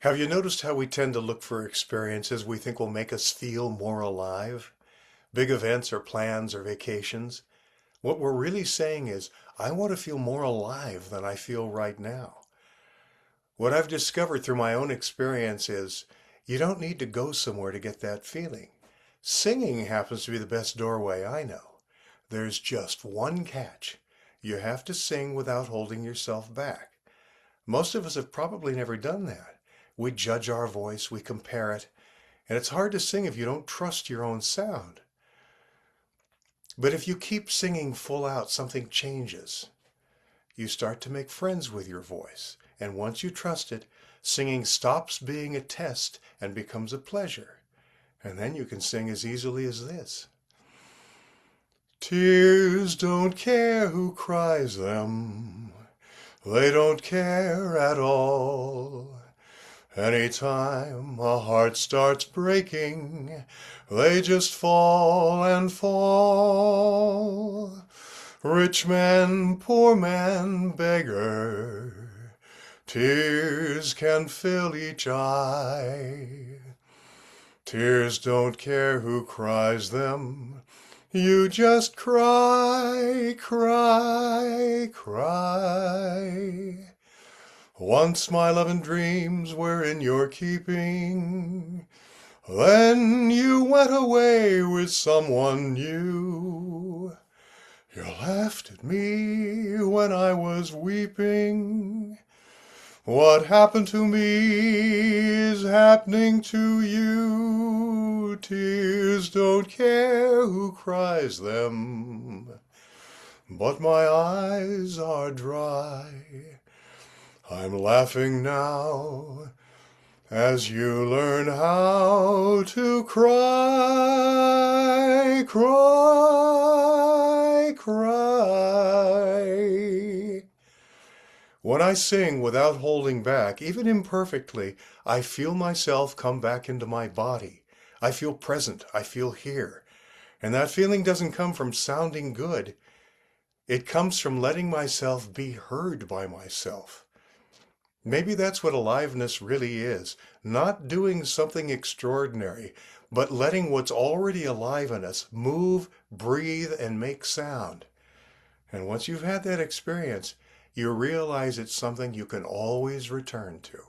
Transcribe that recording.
Have you noticed how we tend to look for experiences we think will make us feel more alive? Big events or plans or vacations? What we're really saying is, I want to feel more alive than I feel right now. What I've discovered through my own experience is, you don't need to go somewhere to get that feeling. Singing happens to be the best doorway I know. There's just one catch. You have to sing without holding yourself back. Most of us have probably never done that. We judge our voice, we compare it, and it's hard to sing if you don't trust your own sound. But if you keep singing full out, something changes. You start to make friends with your voice, and once you trust it, singing stops being a test and becomes a pleasure. And then you can sing as easily as this. Tears don't care who cries them. They don't care at all. Anytime a heart starts breaking, they just fall and fall. Rich man, poor man, beggar, tears can fill each eye. Tears don't care who cries them. You just cry, cry, cry. Once my love and dreams were in your keeping. Then you went away with someone new. You laughed at me when I was weeping. What happened to me is happening to you. Tears don't care who cries them, but my eyes are dry. I'm laughing now as you learn how to cry, cry, cry. When I sing without holding back, even imperfectly, I feel myself come back into my body. I feel present. I feel here. And that feeling doesn't come from sounding good. It comes from letting myself be heard by myself. Maybe that's what aliveness really is. Not doing something extraordinary, but letting what's already alive in us move, breathe, and make sound. And once you've had that experience, you realize it's something you can always return to.